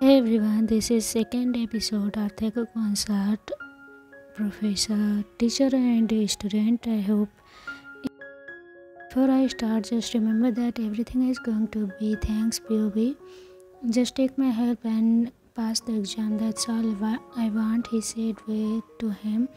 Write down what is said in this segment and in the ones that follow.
Hey everyone, this is second episode of Theko Concert. Professor, teacher and student. I hope before I start, just remember that everything is going to be thanks POV. Just take my help and pass the exam. That's all I want, he said to him.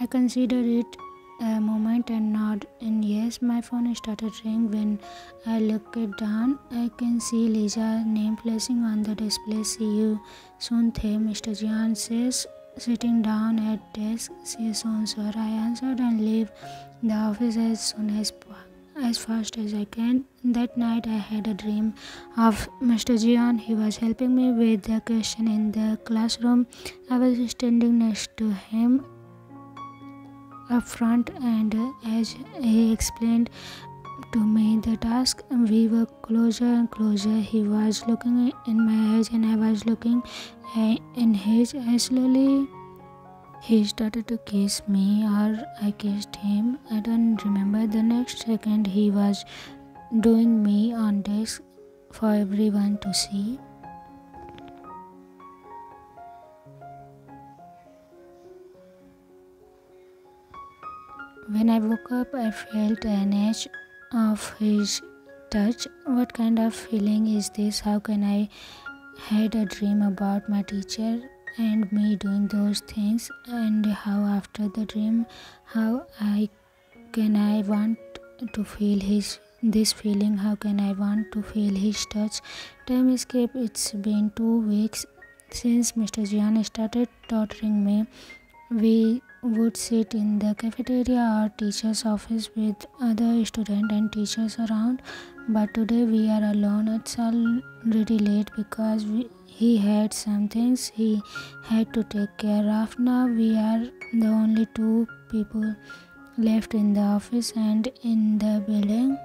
I considered it a moment and nod. And yes, my phone started ringing when I looked it down. I can see Lisa's name placing on the display. See you soon, the Mr. Jian says, sitting down at desk. See you soon, sir. I answered and leave the office as fast as I can. That night I had a dream of Mr. Jian. He was helping me with the question in the classroom. I was standing next to him up front, and as he explained to me the task, we were closer and closer. He was looking in my eyes and I was looking in his eyes. Slowly he started to kiss me, or I kissed him. I don't remember. The next second he was doing me on desk for everyone to see. When I woke up, I felt an edge of his touch. What kind of feeling is this? How can I had a dream about my teacher and me doing those things, and how after the dream, how can I want to feel this feeling? How can I want to feel his touch? Time escape. It's been 2 weeks since Mr. Jian started tutoring me. We would sit in the cafeteria or teacher's office with other students and teachers around, but today we are alone. It's already late because he had some things he had to take care of. Now we are the only two people left in the office and in the building.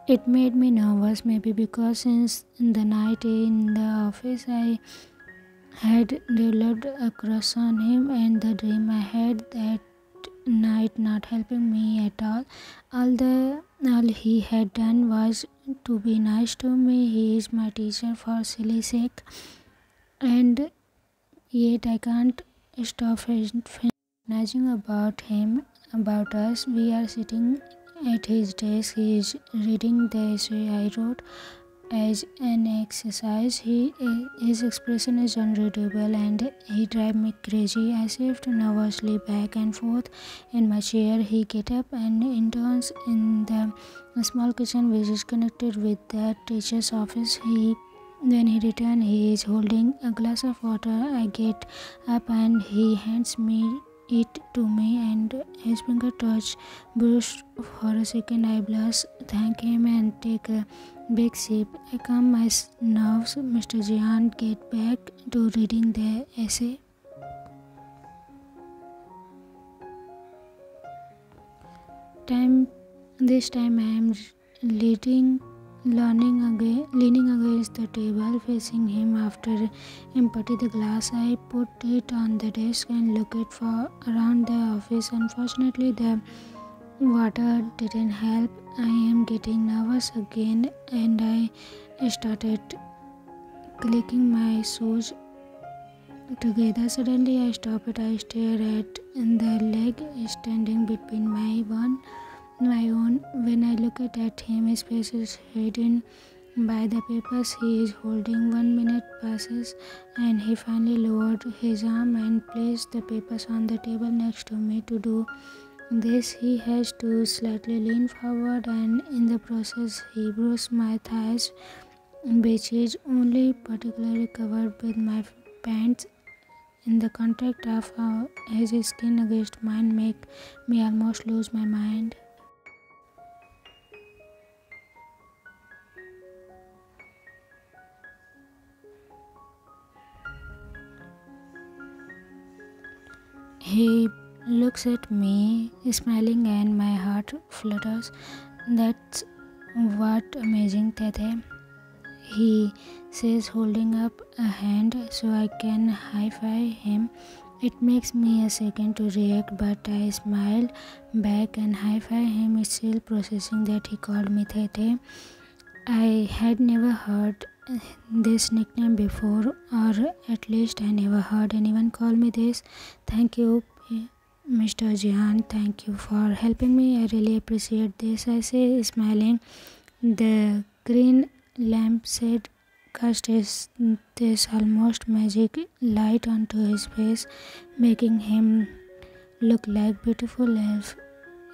It made me nervous, maybe because since the night in the office I had developed a crush on him, and the dream I had that night not helping me at all. All he had done was to be nice to me. He is my teacher for silly sake, and yet I can't stop fantasizing about him, about us. We are sitting at his desk. He is reading the essay I wrote as an exercise. His expression is unreadable and he drives me crazy. I shift nervously back and forth in my chair. He gets up and enters in the small kitchen which is connected with the teacher's office. When he returns, he is holding a glass of water. I get up and he hands me it to me, and his finger touch bruised. For a second I blush, thank him and take a big sip. I calm my nerves. Mr. Jian get back to reading the essay. This time I am leaning against the table, facing him. After empty the glass, I put it on the desk and looked for around the office. Unfortunately, the water didn't help. I am getting nervous again, and I started clicking my shoes together. Suddenly, I stopped. I stared at the leg standing between my own. When I looked at him, his face is hidden by the papers he is holding. 1 minute passes, and he finally lowered his arm and placed the papers on the table next to me. To do this, he has to slightly lean forward, and in the process, he bruised my thighs, which is only particularly covered with my pants. In the contact of his skin against mine, make me almost lose my mind. He looks at me, smiling, and my heart flutters. That's what amazing, Tete, he says, holding up a hand so I can high-five him. It makes me a second to react, but I smile back and high-five him, still processing that he called me Tete. I had never heard this nickname before, or at least I never heard anyone call me this. Thank you, Mr. Jihan. Thank you for helping me. I really appreciate this, I say, smiling. The green lampshade cast this almost magic light onto his face, making him look like beautiful elf.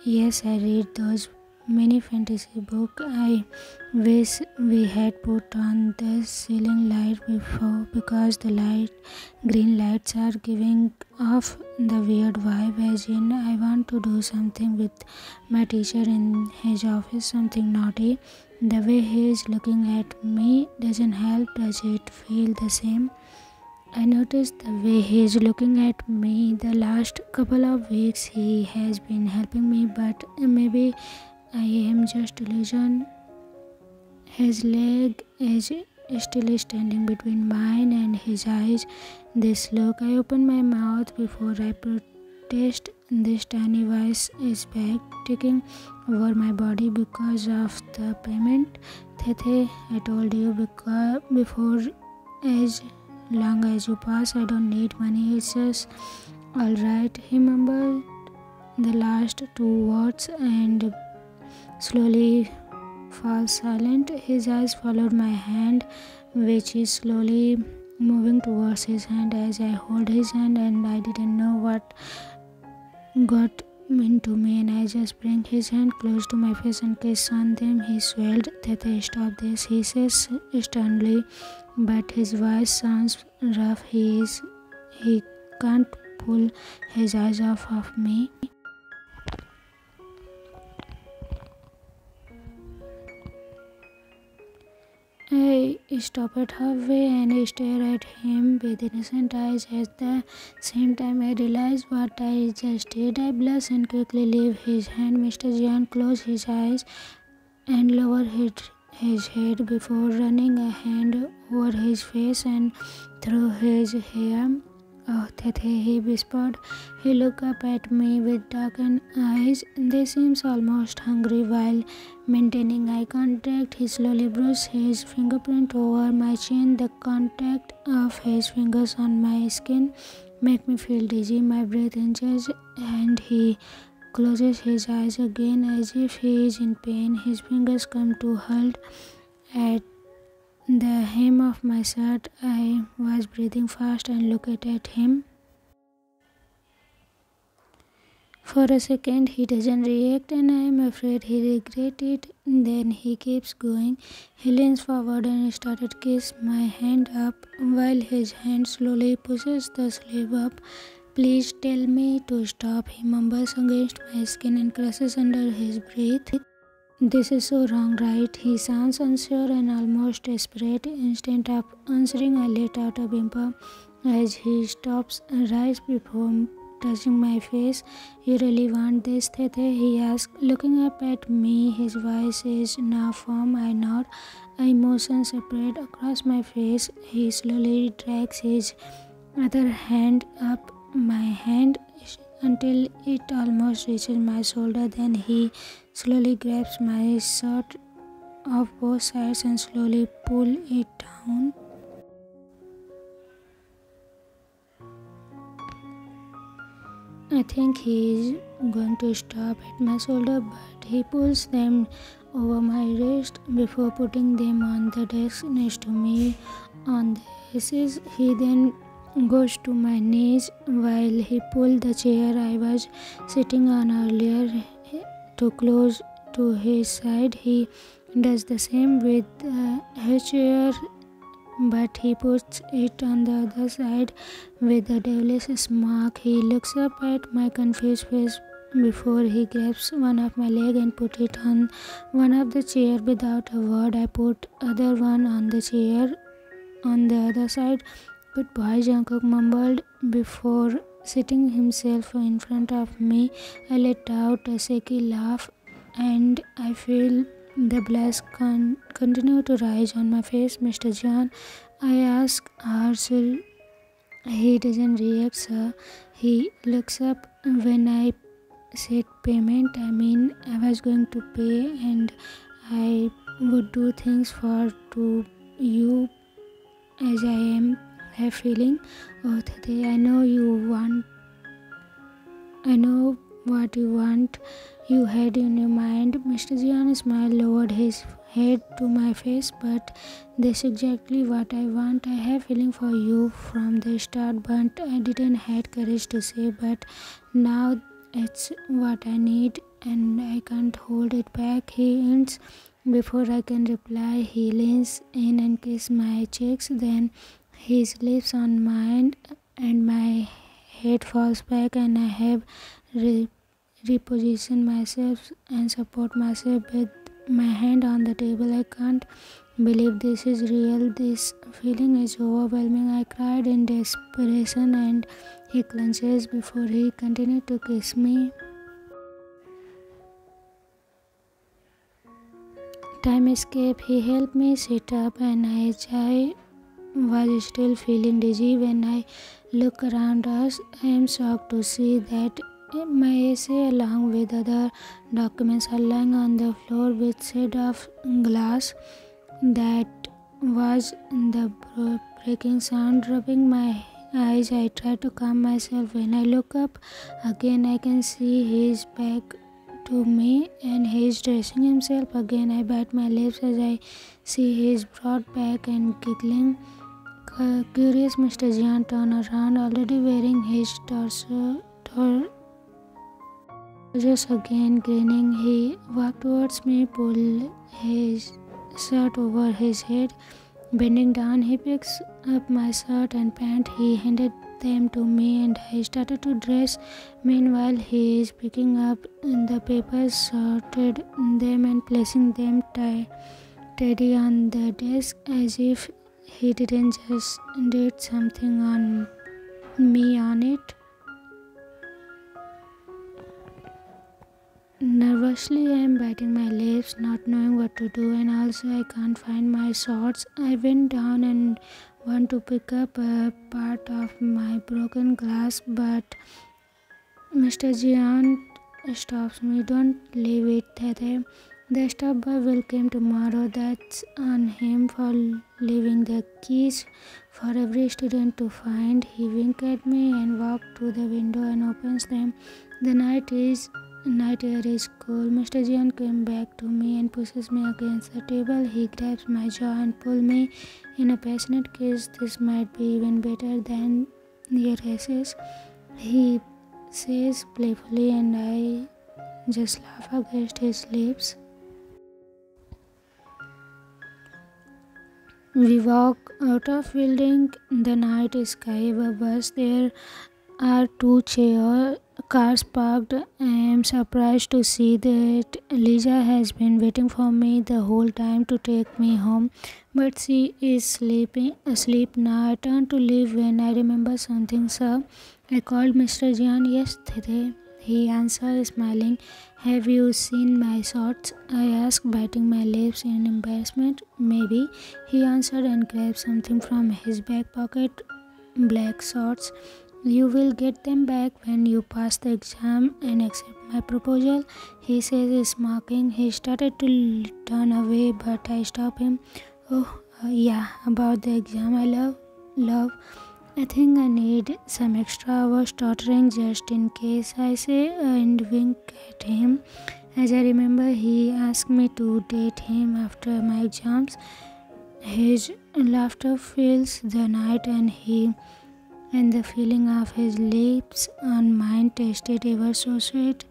Yes, I read those many fantasy book. I wish we had put on the ceiling light before, because the green lights are giving off the weird vibe, as in I want to do something with my teacher in his office, something naughty. The way he is looking at me doesn't help. Does it feel the same? I noticed the way he is looking at me. The last couple of weeks he has been helping me, but maybe I am just illusion. His leg is still standing between mine and his eyes. This look, I open my mouth before I protest. This tiny voice is back, taking over my body because of the payment. Tete, I told you before, as long as you pass, I don't need money. It's just alright. He mumbled the last two words and slowly falls silent. His eyes followed my hand, which is slowly moving towards his hand as I hold his hand, and I didn't know what got into me, and I just bring his hand close to my face and kiss on them. He swelled. Tete, stop this, he says sternly, but his voice sounds rough. He can't pull his eyes off of me. I stop at halfway and I stare at him with innocent eyes. At the same time, I realize what I just did. I blush and quickly leave his hand. Mr. Jian closed his eyes and lowered his head before running a hand over his face and through his hair. Oh, Tete, he whispered. He looked up at me with darkened eyes. They seemed almost hungry while maintaining eye contact. He slowly brushed his fingerprint over my chin. The contact of his fingers on my skin made me feel dizzy. My breath inches, and he closes his eyes again as if he is in pain. His fingers come to halt at the hem of my shirt. I was breathing fast and looked at him. For a second, he doesn't react, and I am afraid he regrets it. Then he keeps going. He leans forward and started kiss my hand up, while his hand slowly pushes the sleeve up. Please tell me to stop, he mumbles against my skin and crashes under his breath. This is so wrong, right? He sounds unsure and almost desperate. Instead of answering, I let out a whimper as he stops right before touching my face. You really want this, Tete? He asks, looking up at me. His voice is now firm. I nod. Emotions spread across my face. He slowly drags his other hand up my hand until it almost reaches my shoulder. Then he slowly grabs my shirt off both sides and slowly pull it down. I think he is going to stop at my shoulder, but he pulls them over my wrist before putting them on the desk next to me on the edges. He then goes to my knees while he pulled the chair I was sitting on earlier too close to his side. He does the same with his chair, but he puts it on the other side with a devilish smirk. He looks up at my confused face before he grabs one of my leg and put it on one of the chair. Without a word, I put other one on the chair on the other side. Good boy, Jungkook mumbled before sitting himself in front of me. I let out a shaky laugh and I feel the blush continue to rise on my face. Mr. John, I ask harshly. He doesn't react, sir. He looks up when I said payment. I mean, I was going to pay and I would do things for to you as I am have feeling. Oh today I know what you want. You had in your mind. Mr. Jian smiled, lowered his head to my face, but that's exactly what I want. I have feeling for you from the start, but I didn't had courage to say, but now it's what I need and I can't hold it back. He ends before I can reply. He leans in and kisses my cheeks, then his lips on mine and my head falls back and I have reposition myself and support myself with my hand on the table. I can't believe this is real. This feeling is overwhelming. I cried in desperation and he clenches before he continued to kiss me. Time escaped. He helped me sit up and I was still feeling dizzy when I look around us. I am shocked to see that my essay along with other documents are lying on the floor with shade of glass. That was the breaking sound rubbing my eyes. I try to calm myself. When I look up again, I can see his back to me and he's dressing himself again. I bite my lips as I see his broad back and giggling. Curious, Mr. Jian turned around, already wearing his just again grinning. He walked towards me, pulled his shirt over his head. Bending down, he picks up my shirt and pant. He handed them to me and I started to dress. Meanwhile, he is picking up the papers, sorted them and placing them tidy on the desk as if he didn't just did something on me on it. Nervously, I am biting my lips, not knowing what to do, and also I can't find my shorts. I bend down and want to pick up a part of my broken glass, but Mr. Jian stops me. Don't leave it there. The staff boy will come tomorrow. That's on him for leaving the keys for every student to find. He winked at me and walked to the window and opens them. The night air is cool. Mr. Jian came back to me and pushes me against the table. He grabs my jaw and pulls me in a passionate kiss. This might be even better than your essays, he says playfully, and I just laugh against his lips. We walk out of building. The night sky above us. There are two cars parked. I am surprised to see that Lisa has been waiting for me the whole time to take me home, but she is asleep now. I turn to leave when I remember something. Sir, I called Mr. Jian yesterday. He answered, smiling. Have you seen my shorts? I asked, biting my lips in embarrassment. Maybe, he answered and grabbed something from his back pocket. Black shorts. You will get them back when you pass the exam and accept my proposal, he says, smirking. He started to turn away, but I stopped him. Oh, yeah, about the exam. I love. I think I need some extra hours stuttering just in case, I say and wink at him. As I remember, he asked me to date him after my exams. His laughter fills the night and the feeling of his lips on mine tasted ever so sweet.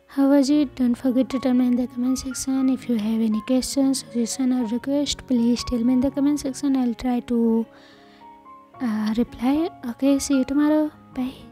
How was it? Don't forget to tell me in the comment section. If you have any questions, suggestion or request, please tell me in the comment section. I'll try to reply. Okay, see you tomorrow. Bye.